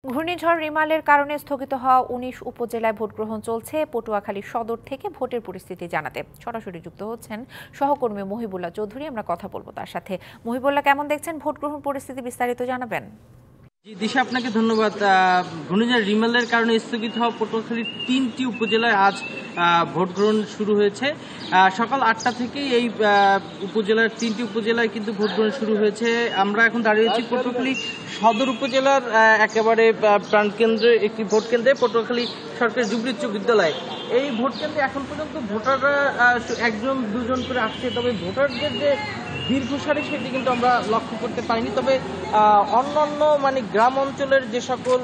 ঘূর্ণিঝড় রিমালের কারণে স্থগিত হওয়া ১৯ উপজেলায় ভোটগ্রহণ চলছে। পটুয়াখালী সদর থেকে ভোটের পরিস্থিতি জানাতে সরাসরি যুক্ত হচ্ছেন সহকর্মী মহিবুল্লাহ চৌধুরী। আমরা কথা বলবো তার সাথে। মহিবুল্লাহ, কেমন দেখছেন ভোটগ্রহণ পরিস্থিতি, বিস্তারিত জানাবেন। জি দিশা, আপনাকে ধন্যবাদ। ঘূর্ণিঝড় রিমালের কারণে স্থগিত হওয়া পটুয়াখালীর ৩টি উপজেলায় আজ ভোট গ্রহণ শুরু হয়েছে। সকাল ৮টা থেকেই এই উপজেলার ৩টি উপজেলায় কিন্তু ভোট গ্রহণ শুরু হয়েছে। আমরা এখন দাঁড়িয়েছি পটুয়াখালী সদর উপজেলার একেবারে প্রাণকেন্দ্রে একটি ভোট কেন্দ্রে, পটুয়াখালী সরকারি যুবলী উচ্চ বিদ্যালয়। এই ভোট কেন্দ্রে এখন পর্যন্ত ভোটাররা একজন দুজন করে আসছে, তবে ভোটারদের যে দীর্ঘ সারি সেটি কিন্তু আমরা লক্ষ্য করতে পারিনি। তবে অন্যান্য গ্রাম অঞ্চলের যে সকল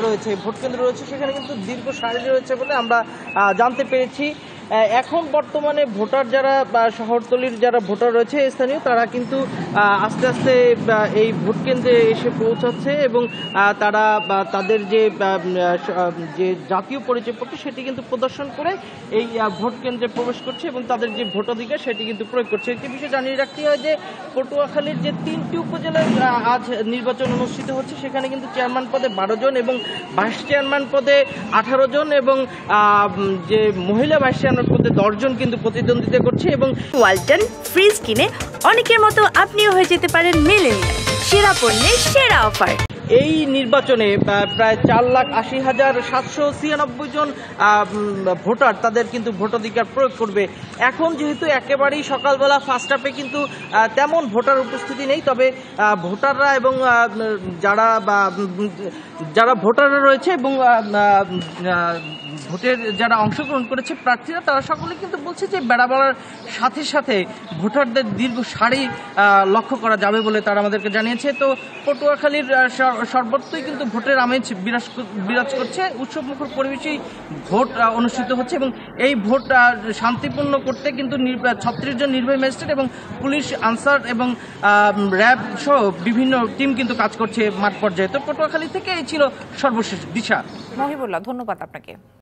রয়েছে, ভোট কেন্দ্র রয়েছে, সেখানে কিন্তু দীর্ঘ সারি রয়েছে বলে আমরা জানতে পেরেছি। এখন বর্তমানে ভোটার যারা শহরতলির যারা ভোটার রয়েছে স্থানীয়, তারা কিন্তু আস্তে আস্তে এই ভোট কেন্দ্রে এসে পৌঁছাচ্ছে এবং তারা তাদের যে জাতীয় পরিচয়পত্র সেটি কিন্তু প্রদর্শন করে এই ভোট কেন্দ্রে প্রবেশ করছে এবং তাদের যে ভোটাধিকার সেটি কিন্তু প্রয়োগ করছে। একটি বিষয় জানিয়ে রাখতে হয় যে পটুয়াখালীর যে 3টি উপজেলায় আজ নির্বাচন অনুষ্ঠিত হচ্ছে, সেখানে কিন্তু চেয়ারম্যান পদে 12 জন এবং ভাইস চেয়ারম্যান পদে 18 জন এবং যে মহিলা ভাইস চেয়ারম্যান পদে 10 জন কিন্তু প্রতিদ্বন্দ্বিতা করছে। এবং ওয়ালটন ফ্রিজ কিনে অনেকের মতো আপনিও হয়ে যেতে পারেন মিলেনিয়াল সেরা পণ্যের সেরা অফার। এই নির্বাচনে প্রায় 4,80,796 জন ভোটার তাদের কিন্তু ভোটাধিকার প্রয়োগ করবে। এখন যেহেতু একেবারেই সকালবেলা ফার্স্ট হাফে কিন্তু তেমন ভোটার উপস্থিতি নেই, তবে ভোটাররা এবং যারা ভোটাররা রয়েছে এবং ভোটের যারা অংশগ্রহণ করেছে প্রার্থীরা, তারা সকলে কিন্তু বলছে যে বেড়া বাড়ার সাথে সাথে ভোটারদের দীর্ঘ সারি লক্ষ্য করা যাবে বলে তারা আমাদেরকে জানিয়েছে। তো পটুয়াখালীর সর্বত্রই কিন্তু ভোটের আমেজ বিরাজ করছে। উৎসবমুখর পরিবেশেই ভোট অনুষ্ঠিত হচ্ছে এবং এই ভোট শান্তিপূর্ণ করতে কিন্তু 36 জন নির্বাহী ম্যাজিস্ট্রেট এবং পুলিশ, আনসার এবং র্যাব সহ বিভিন্ন টিম কিন্তু কাজ করছে মাঠ পর্যায়ে। তো পটুয়াখালী থেকে এই ছিল সর্বশেষ। দিশা। মহিবুল্লাহ, ধন্যবাদ আপনাকে।